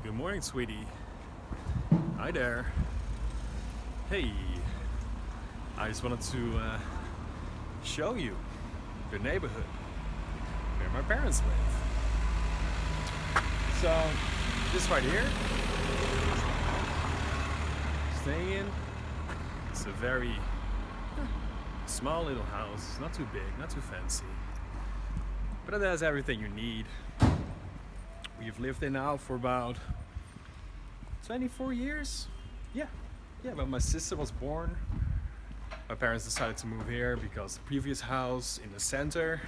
Good morning, sweetie. Hi there. Hey, I just wanted to show you the neighborhood where my parents live. So, this right here, staying in, it's a very small little house, not too big, not too fancy, but it has everything you need. We've lived there now for about 24 years. Yeah, but my sister was born. My parents decided to move here because the previous house in the center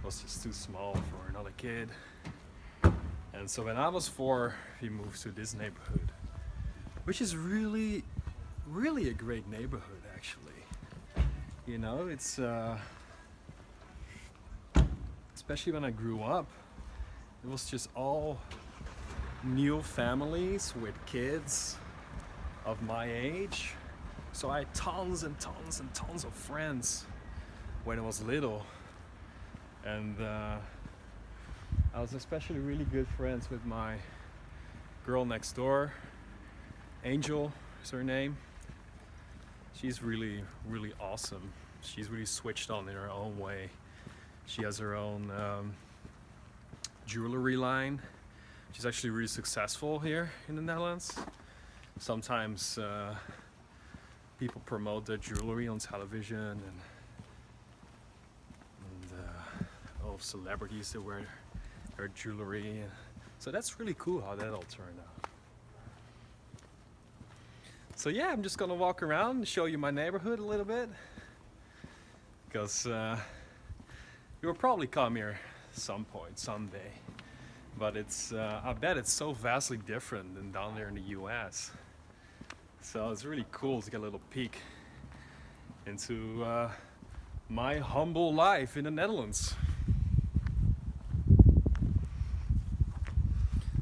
was just too small for another kid. And so when I was 4, we moved to this neighborhood, which is really a great neighborhood actually. You know, it's especially when I grew up, it was just all new families with kids of my age. So I had tons and tons of friends when I was little. And I was especially really good friends with my girl next door. Angel is her name. She's really awesome. She's really switched on in her own way. She has her own jewelry line. She's actually really successful here in the Netherlands. Sometimes people promote their jewelry on television, and all of celebrities that wear their jewelry. So that's really cool how that all turned out. So yeah, I'm just gonna walk around and show you my neighborhood a little bit, because you will probably come here some point someday. But I bet it's so vastly different than down there in the US. So it's really cool to get a little peek into my humble life in the Netherlands.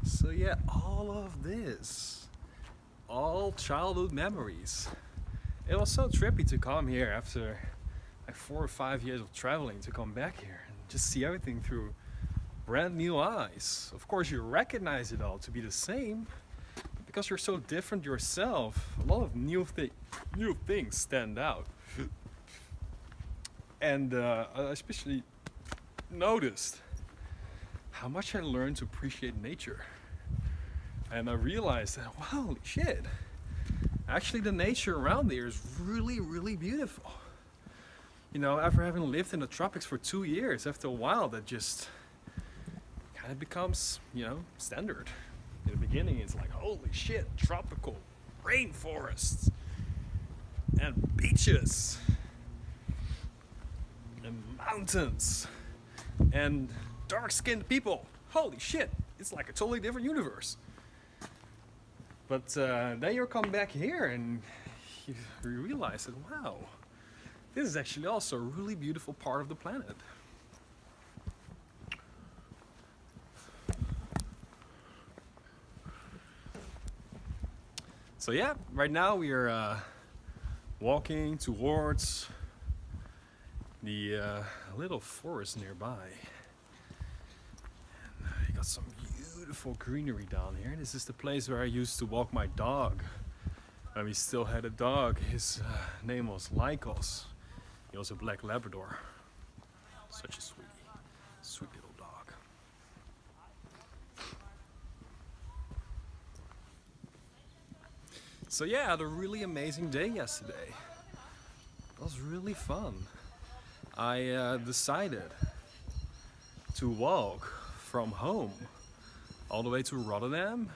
So yeah, all of this, all childhood memories. It was so trippy to come here after like 4 or 5 years of traveling, to come back here and just see everything through brand new eyes. Of course, you recognize it all to be the same, but because you're so different yourself, a lot of new things stand out. And I especially noticed how much I learned to appreciate nature. And I realized that, wow, holy shit, actually the nature around here is really beautiful. You know, after having lived in the tropics for 2 years, after a while that just kind of becomes, you know, standard. In the beginning, it's like, holy shit, tropical rainforests and beaches and mountains and dark-skinned people. Holy shit, it's like a totally different universe. But then you come back here and you realize that, wow, this is actually also a really beautiful part of the planet. So yeah, right now we are walking towards the little forest nearby. And you got some beautiful greenery down here. This is the place where I used to walk my dog when we still had a dog. His name was Lycos. He was a black Labrador. Such a sweet little dog. So yeah, I had a really amazing day yesterday. It was really fun. I decided to walk from home all the way to Rotterdam,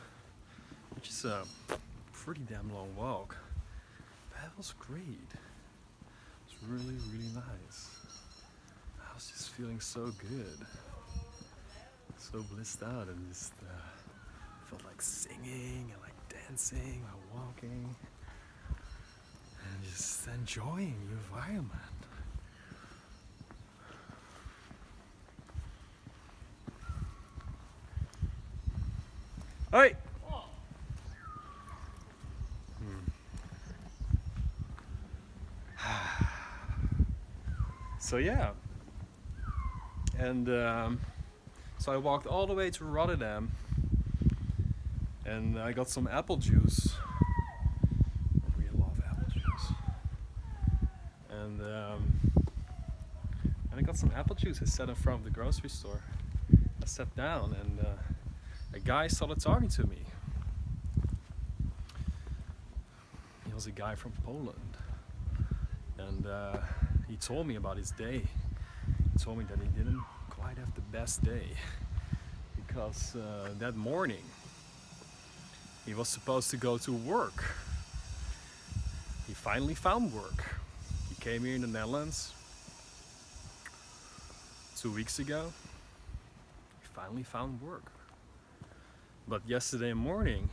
which is a pretty damn long walk. That was great. It was really nice. I was just feeling so good, so blissed out, and just felt like singing and like dancing while walking and just enjoying the environment. Hey! So yeah, and so I walked all the way to Rotterdam, And I got some apple juice. I really love apple juice. And I got some apple juice. I sat in front of the grocery store. I sat down and a guy started talking to me. He was a guy from Poland. And he told me about his day. He told me that he didn't quite have the best day. Because that morning he was supposed to go to work. He finally found work. He came here in the Netherlands 2 weeks ago. He finally found work. But yesterday morning,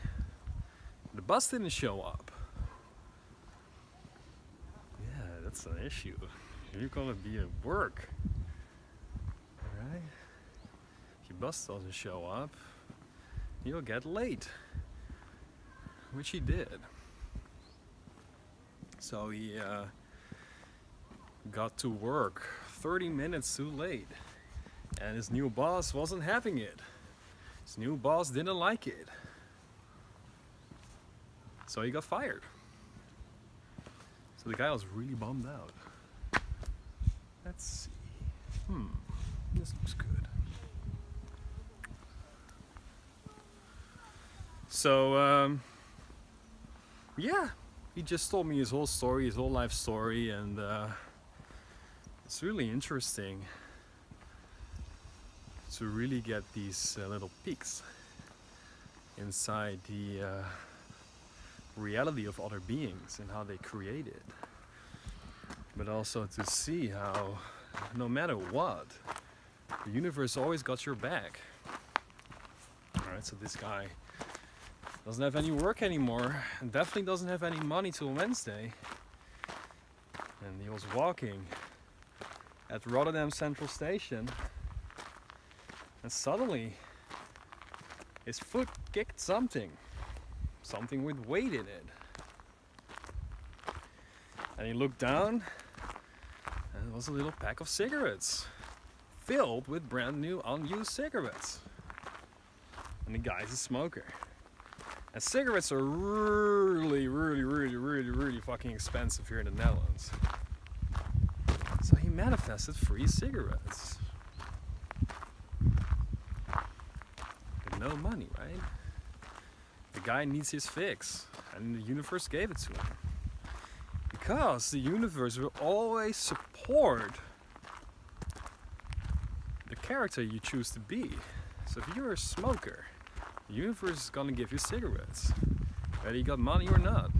the bus didn't show up. Yeah, that's an issue. You're gonna be at work, alright? If your bus doesn't show up, you'll get late. Which he did. So he got to work 30 minutes too late. And his new boss wasn't having it. His new boss didn't like it. So he got fired. So the guy was really bummed out. Let's see. This looks good. So, yeah, he just told me his whole story, his whole life story, and it's really interesting to really get these little peeks inside the reality of other beings and how they create it. But also to see how, no matter what, the universe always got your back. Alright, so this guy doesn't have any work anymore and definitely doesn't have any money till Wednesday. And he was walking at Rotterdam Central Station and suddenly his foot kicked something with weight in it. And he looked down and it was a little pack of cigarettes filled with brand new unused cigarettes. And the guy's a smoker. And cigarettes are really fucking expensive here in the Netherlands. So he manifested free cigarettes. With no money, right? The guy needs his fix, and the universe gave it to him. Because the universe will always support the character you choose to be. So if you're a smoker, the universe is gonna give you cigarettes, whether you got money or not.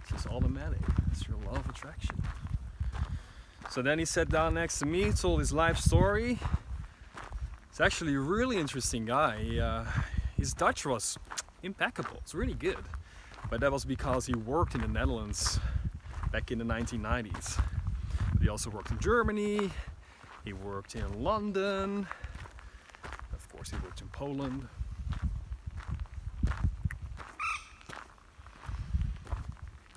It's just automatic. It's your law of attraction. So then he sat down next to me, told his life story. It's actually a really interesting guy. His Dutch was impeccable. It's really good. But that was because he worked in the Netherlands back in the 1990s. But he also worked in Germany. He worked in London. Of course, he worked in Poland.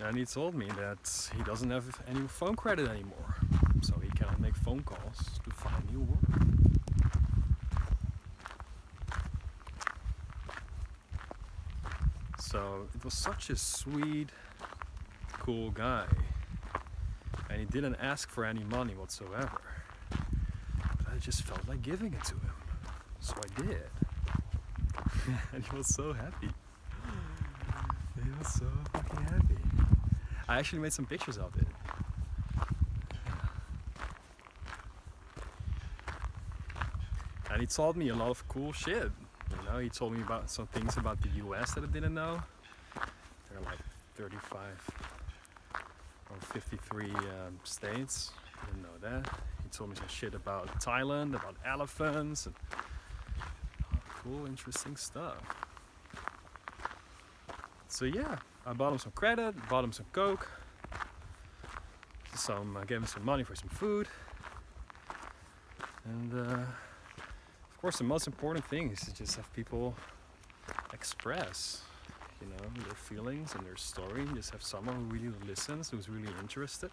And he told me that he doesn't have any phone credit anymore. So he cannot make phone calls to find new work. So it was such a sweet, cool guy. And he didn't ask for any money whatsoever. But I just felt like giving it to him. So I did. And he was so happy. He was so fucking happy. I actually made some pictures of it. And he taught me a lot of cool shit. You know, he told me about some things about the US that I didn't know. There are like 35 or 53 states. I didn't know that. He told me some shit about Thailand, about elephants, and cool, interesting stuff. So yeah, I bought him some credit, bought him some Coke, I gave him some money for some food, and of course the most important thing is to just have people express, you know, their feelings and their story. Just have someone who really listens, who's really interested,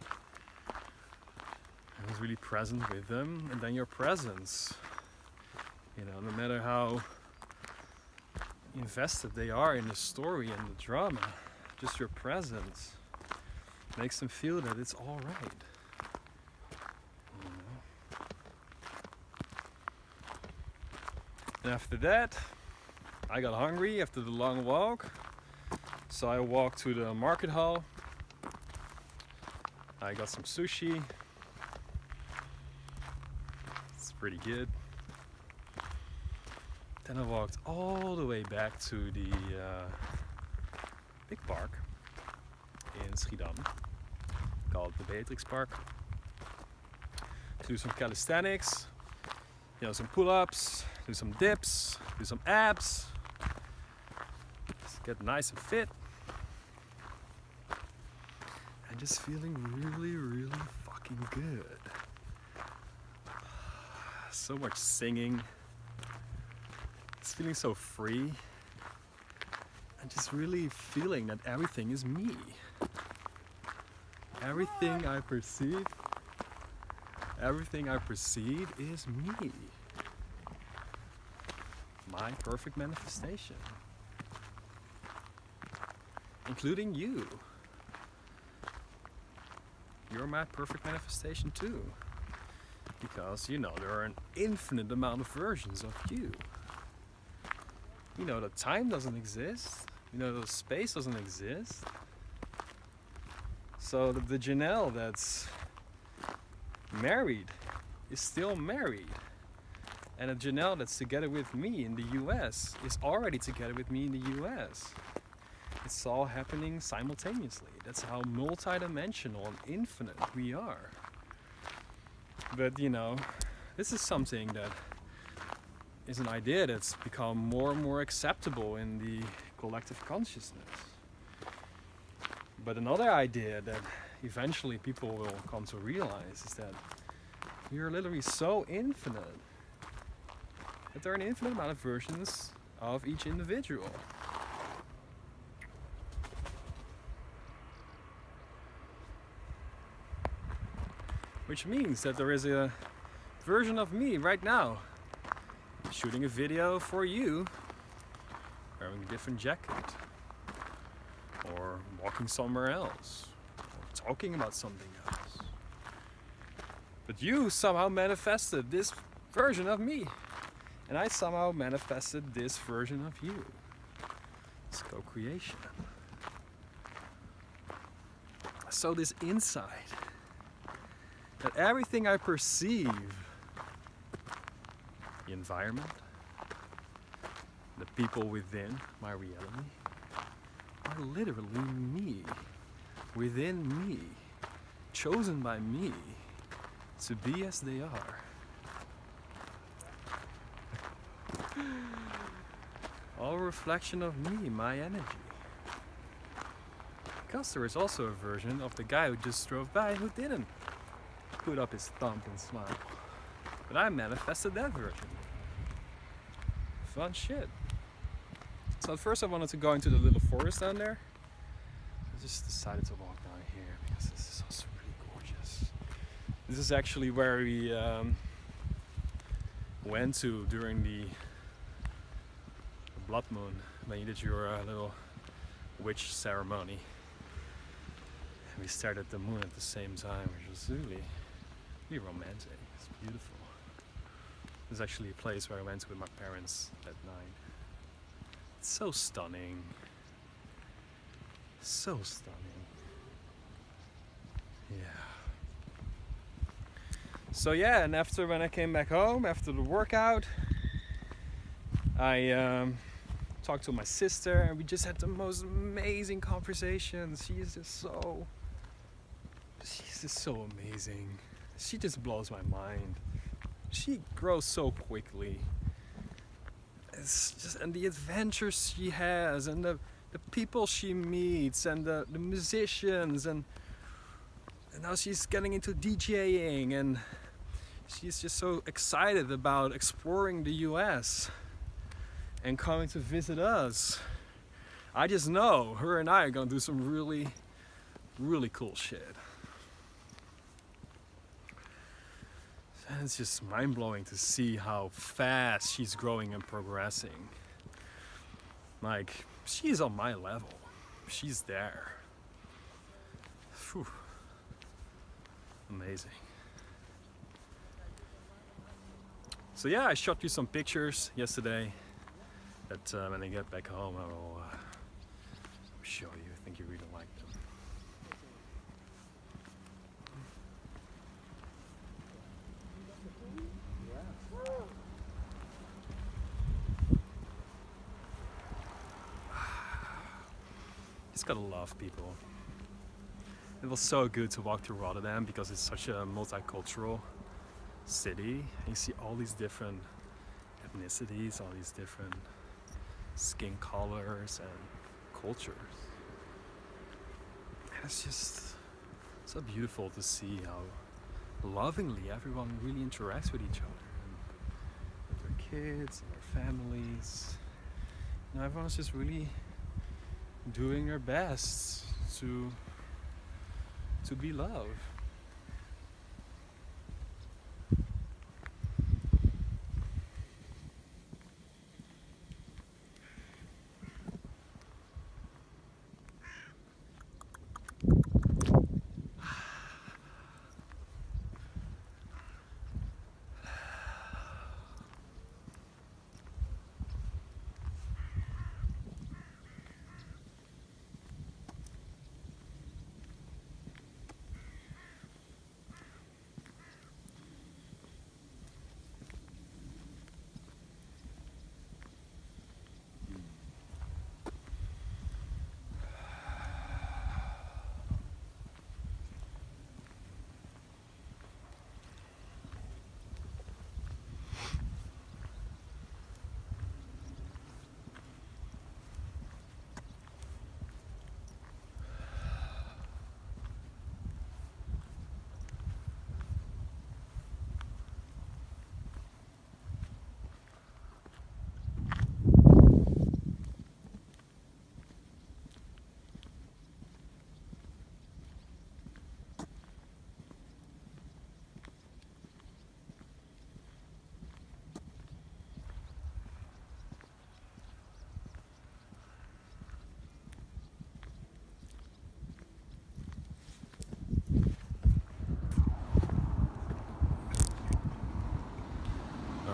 and who's really present with them. And then your presence, you know, no matter how invested they are in the story and the drama. Just your presence makes them feel that it's all right. You know? And after that, I got hungry after the long walk, so I walked to the market hall. I got some sushi. It's pretty good. Then I walked all the way back to the big park in Schiedam, called the Beatrix Park, to do some calisthenics, some pull-ups, do some dips, do some abs, just get nice and fit, and just feeling really, really fucking good. So much singing. Just feeling so free, and just really feeling that everything is me. Everything I perceive is me. My perfect manifestation. Including you. You're my perfect manifestation too. Because there are an infinite amount of versions of you. That time doesn't exist. That space doesn't exist. So the Jenelle that's married is still married. And the Jenelle that's together with me in the US is already together with me in the US. It's all happening simultaneously. That's how multidimensional and infinite we are. But this is something that is an idea that's become more and more acceptable in the collective consciousness. But another idea that eventually people will come to realize is that we are literally so infinite that there are an infinite amount of versions of each individual. Which means that there is a version of me right now shooting a video for you, wearing a different jacket, or walking somewhere else, or talking about something else. But you somehow manifested this version of me, and I somehow manifested this version of you. It's co-creation. So this insight that everything I perceive, the environment, the people within my reality, are literally me, within me, chosen by me to be as they are. All a reflection of me, my energy. Because there is also a version of the guy who just drove by who didn't put up his thumb and smile. But I manifested that version. Fun shit. So at first I wanted to go into the little forest down there. I just decided to walk down here because this is also pretty gorgeous. This is actually where we went to during the blood moon, when you did your little witch ceremony. And we stared at the moon at the same time, which was really, really romantic. It's beautiful. There's actually a place where I went with my parents that night. It's so stunning. So stunning. Yeah. So yeah, and after when I came back home, after the workout, I talked to my sister and we just had the most amazing conversations. She's just so amazing. She just blows my mind. She grows so quickly. It's just, and the adventures she has, and the people she meets, and the musicians, and now she's getting into DJing, and she's just so excited about exploring the US and coming to visit us. I just know her and I are gonna do some really, really cool shit. And it's just mind-blowing to see how fast she's growing and progressing. Like, she's on my level. She's there. Whew. Amazing. So yeah, I shot you some pictures yesterday that when I get back home I will show you. I think you really like them. Just gotta love people. It was so good to walk through Rotterdam because it's such a multicultural city. You see all these different ethnicities, all these different skin colors and cultures. And it's just so beautiful to see how lovingly everyone really interacts with each other, and with their kids and their families. You know, everyone's just really doing their best to be loved.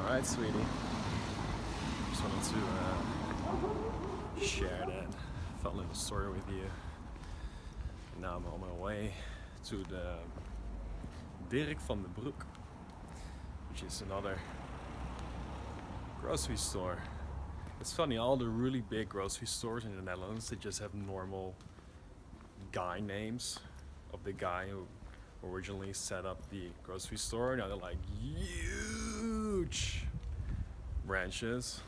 Alright, sweetie. Just wanted to share that fun little story with you. And now I'm on my way to the Dirk van den Broek, which is another grocery store. It's funny, all the really big grocery stores in the Netherlands, they just have normal guy names of the guy who originally set up the grocery store. Now they're like huge branches,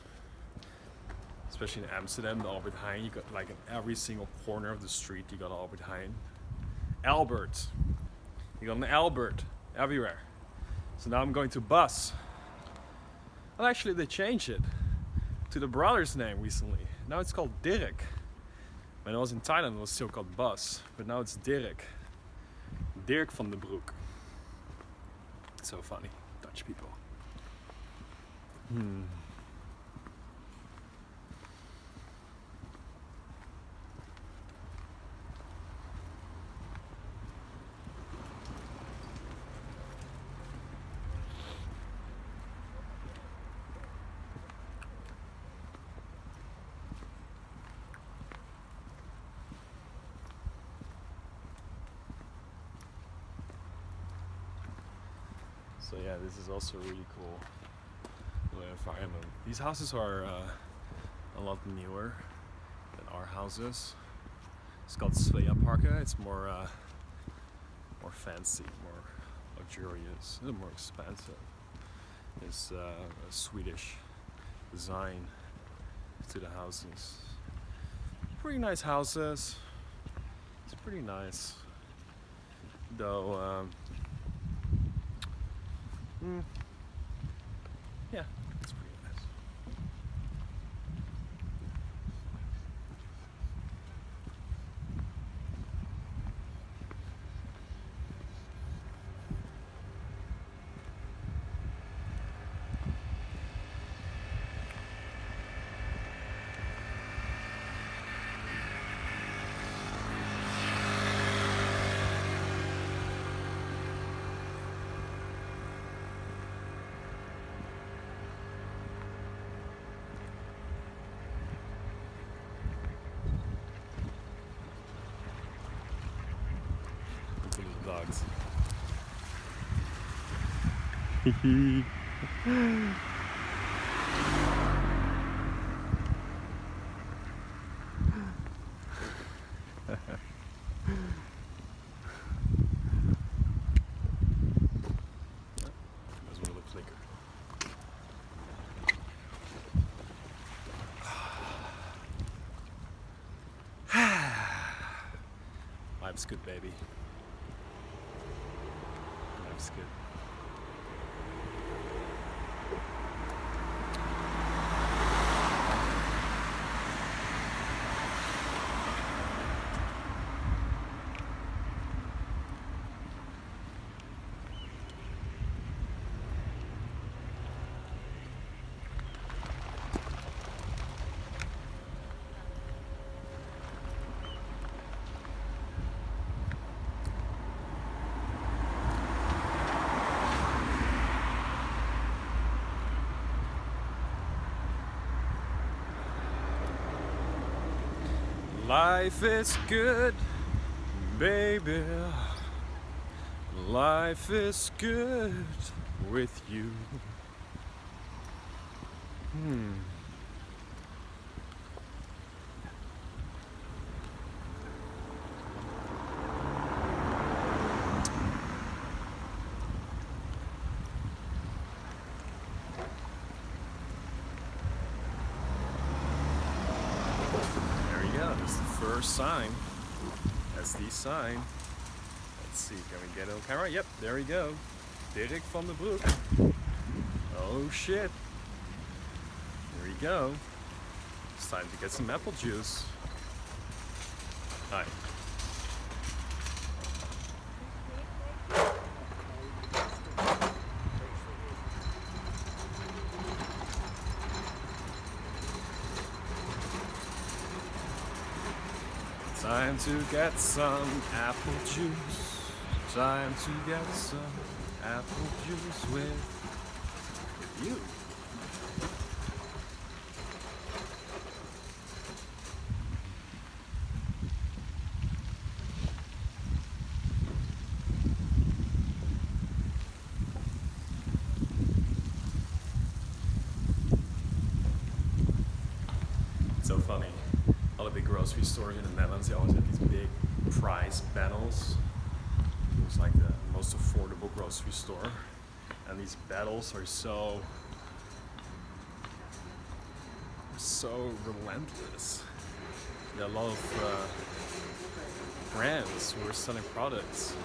especially in Amsterdam, the Albert Heijn. You got like in every single corner of the street you got Albert Heijn. Albert, you got an Albert everywhere. So now I'm going to Bus. Well, actually they changed it to the brother's name recently. Now it's called Dirk. When I was in Thailand it was still called Bus, but now it's Dirk. Dirk van den Broek. So funny, Dutch people. So yeah, this is also really cool environment. These houses are a lot newer than our houses. It's called Sveaparken. It's more fancy, more luxurious, a little more expensive. It's a Swedish design to the houses. Pretty nice houses. It's pretty nice, though. Yeah, it's pretty nice. out. There's one little flicker. Life's good, baby. Life's good. Life is good, baby. Life is good with you. That's the first sign. That's the sign. Let's see, can we get it on camera? Yep, there we go. Dirk van den Broek. Oh shit. There we go. It's time to get some apple juice. Hi. Time to get some apple juice. Time to get some apple juice with you. It's so funny. All the big grocery stores in the Netherlands, they always have these big price battles. It's like the most affordable grocery store. And these battles are so relentless. There are a lot of brands who are selling products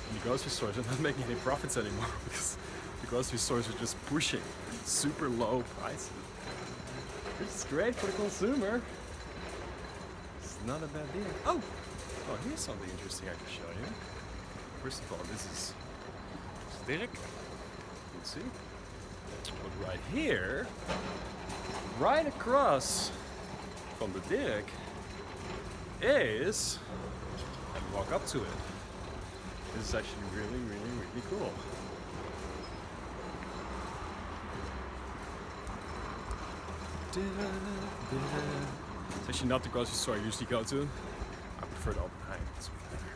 in the grocery stores are not making any profits anymore because the grocery stores are just pushing super low prices. Which is great for the consumer. Not a bad deal. Oh, here's something interesting I can show you. First of all, this is Dirk. You can see. But right here, right across from the Dirk, is, and walk up to it. This is actually really, really, really cool. It's actually not the grocery store I usually go to. I prefer the Oppenheim, it's way better.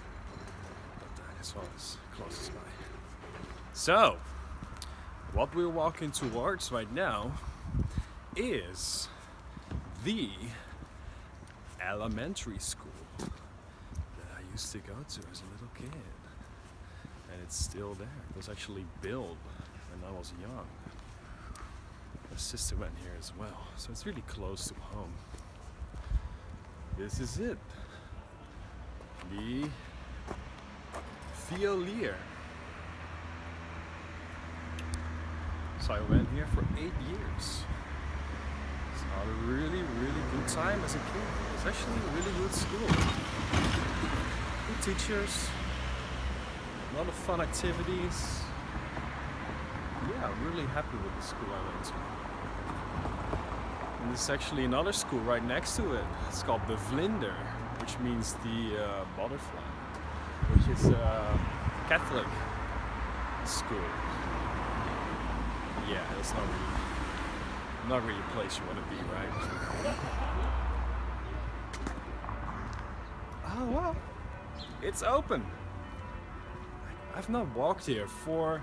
But this one is closest by. So, what we're walking towards right now is the elementary school that I used to go to as a little kid. And it's still there. It was actually built when I was young. My sister went here as well, so it's really close to home. This is it. The Violier. So I went here for 8 years. It's had a really, really good time as a kid. It's actually a really good school. Good teachers, a lot of fun activities. Yeah, I'm really happy with the school I went to. And there's actually another school right next to it. It's called the Vlinder, which means the butterfly, which is a Catholic school. Yeah, that's not really a place you want to be, right? Oh well, it's open. I've not walked here for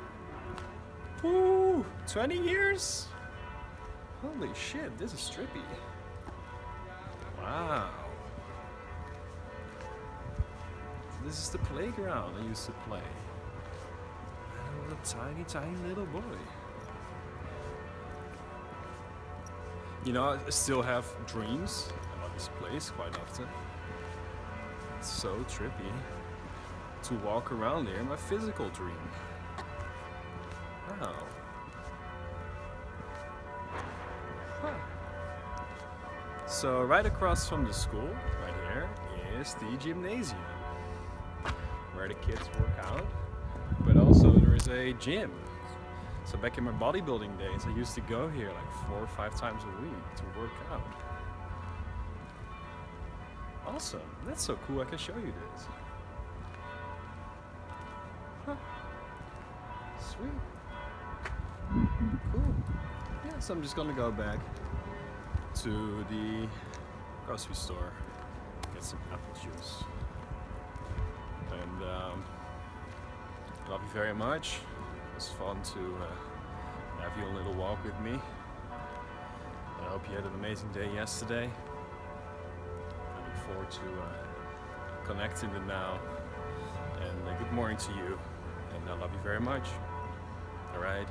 20 years? Holy shit, this is trippy. Wow. This is the playground I used to play. I was a tiny, tiny little boy. You know, I still have dreams about this place quite often. It's so trippy to walk around here in my physical dream. Wow. Huh. So right across from the school, right here, is the gymnasium, where the kids work out, but also there is a gym. So back in my bodybuilding days, I used to go here like 4 or 5 times a week to work out. Awesome, that's so cool, I can show you this. Huh. Sweet. Cool. Yeah, so I'm just gonna go back to the grocery store, get some apple juice. And love you very much. It was fun to have you a little walk with me. I hope you had an amazing day yesterday. I look forward to connecting with now. And good morning to you. And I love you very much. All right.